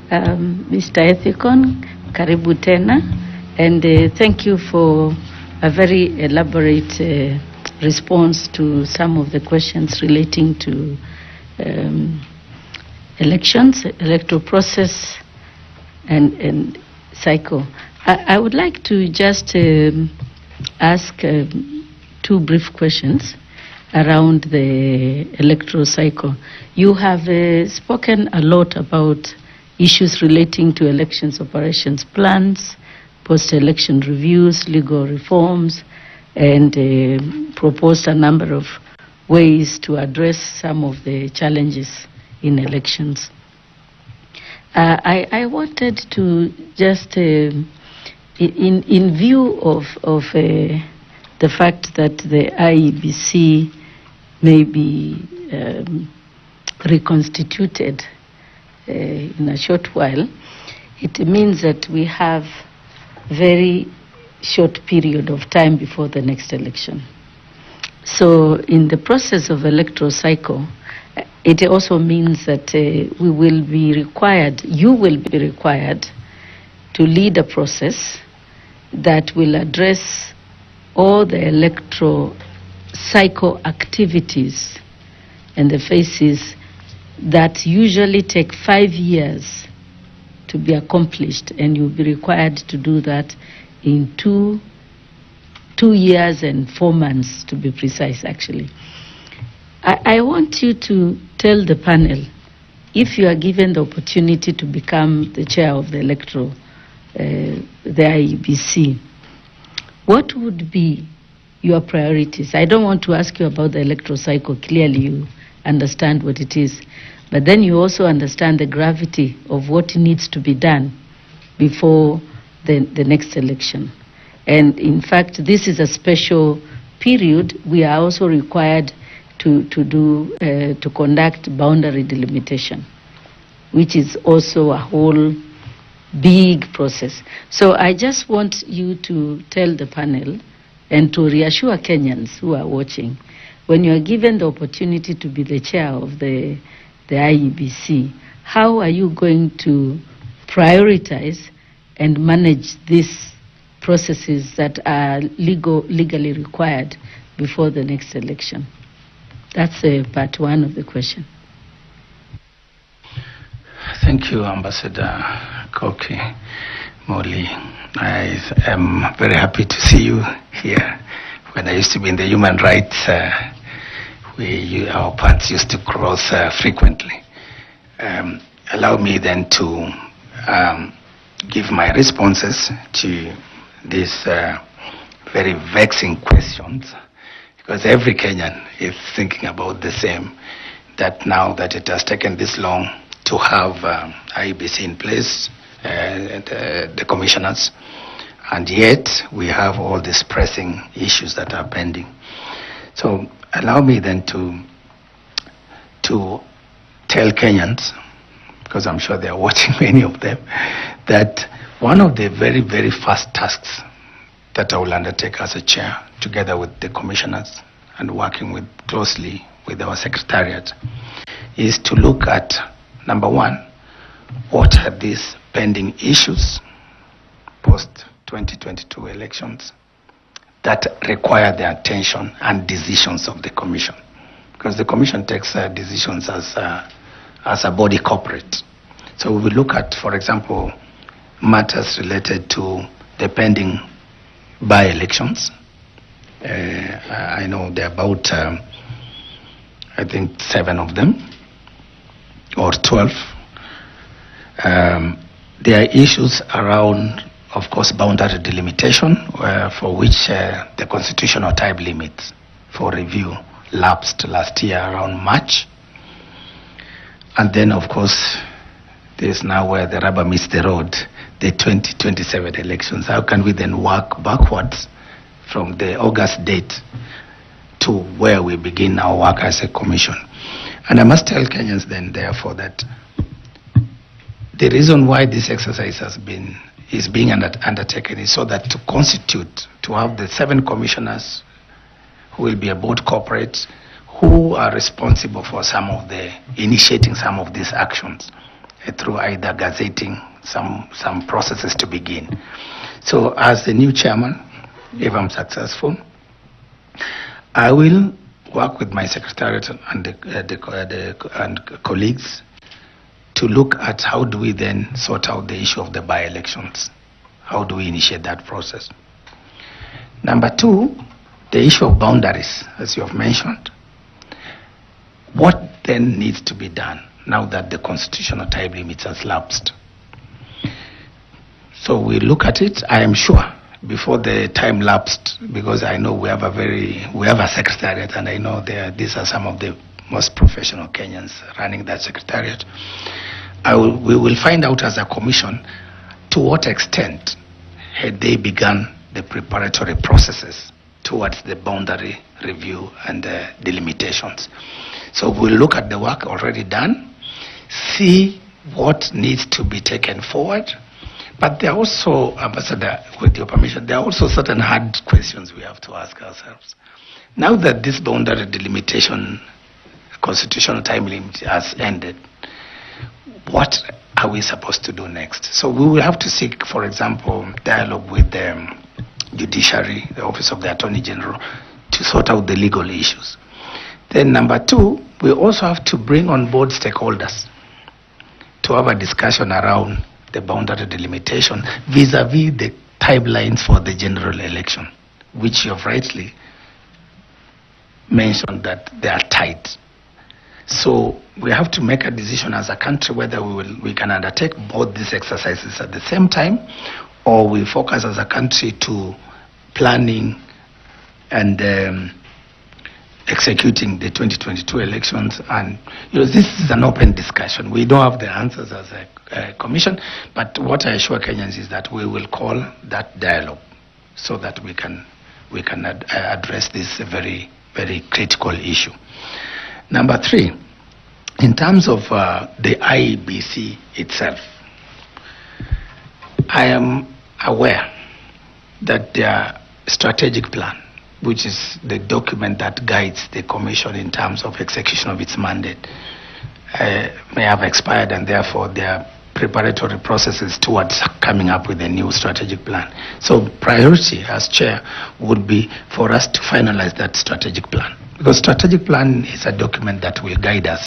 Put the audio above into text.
Mr. Ethekon, karibu tena, and thank you for a very elaborate response to some of the questions relating to elections, electoral process, and cycle. I would like to just ask two brief questions around the electoral cycle. You have spoken a lot about issues relating to elections operations plans, post-election reviews, legal reforms, and proposed a number of ways to address some of the challenges in elections. I wanted to just, in view of the fact that the Iebc may be reconstituted in a short while, it means that we have very short period of time before the next election. So in the process of electoral cycle, it also means that we will be required, you will be required to lead a process that will address all the electoral cycle activities and the phases that usually take 5 years to be accomplished, and you'll be required to do that in two years and 4 months, to be precise, actually. I want you to tell the panel, if you are given the opportunity to become the chair of the electoral, the Iebc, what would be your priorities? I don't want to ask you about the electoral cycle. Clearly, you understand what it is. But then you also understand the gravity of what needs to be done before the next election. And in fact, this is a special period. We are also required to conduct boundary delimitation, which is also a whole big process. So I just want you to tell the panel and to reassure Kenyans who are watching, when you are given the opportunity to be the chair of the Iebc, how are you going to prioritize and manage these processes that are legally required before the next election? That's part one of the question. Thank you, Ambassador Koki Moli. I am very happy to see you here. When I used to be in the human rights, our paths used to cross frequently. Allow me then to give my responses to these very vexing questions, because every Kenyan is thinking about the same, that now that it has taken this long to have Iebc in place, the commissioners, and yet we have all these pressing issues that are pending. So allow me then to tell Kenyans, because I'm sure they are watching, many of them, that one of the very, very first tasks that I will undertake as a chair, together with the commissioners and working closely with our secretariat, is to look at, number one, what are these pending issues post-2022 elections that require the attention and decisions of the Commission. Because the Commission takes decisions as a body corporate. So we will look at, for example, matters related to the pending by-elections. I know there are about, I think, 7 of them, or 12. There are issues around, of course, boundary delimitation, for which the constitutional time limit for review lapsed last year around March. And then, of course, there's now where the rubber meets the road, the 2027 elections. How can we then work backwards from the August date to where we begin our work as a commission? And I must tell Kenyans then, therefore, that the reason why this exercise is being undertaken is so that to constitute, to have the 7 commissioners who will be a board corporate, who are responsible for initiating some of these actions. through either gazetting, some processes to begin. So as the new chairman, if I'm successful, I will work with my secretariat and colleagues to look at how do we then sort out the issue of the by-elections. How do we initiate that process? Number two, the issue of boundaries, as you have mentioned. What then needs to be done now that the constitutional time limits has lapsed? So we look at it. I am sure before the time lapsed, because I know we have a secretariat, and I know these are some of the most professional Kenyans running that secretariat. We will find out as a commission to what extent had they begun the preparatory processes towards the boundary review and the delimitations. So we'll look at the work already done, see what needs to be taken forward. But there are also, Ambassador, with your permission, there are also certain hard questions we have to ask ourselves. Now that this boundary delimitation constitutional time limit has ended, what are we supposed to do next? So we will have to seek, for example, dialogue with the judiciary, the Office of the Attorney General, to sort out the legal issues. Then number two, we also have to bring on board stakeholders to have a discussion around the boundary delimitation vis-a-vis the timelines for the general election, which you have rightly mentioned that they are tight. So we have to make a decision as a country whether we can undertake both these exercises at the same time, or we focus as a country to planning and executing the 2022 elections. And this is an open discussion. We don't have the answers as a commission, but what I assure Kenyans is that we will call that dialogue so that we can address this very, very critical issue. Number three, in terms of the Iebc itself, I am aware that their strategic plan, which is the document that guides the commission in terms of execution of its mandate, may have expired, and therefore their preparatory processes towards coming up with a new strategic plan. So priority as chair would be for us to finalize that strategic plan, because strategic plan is a document that will guide us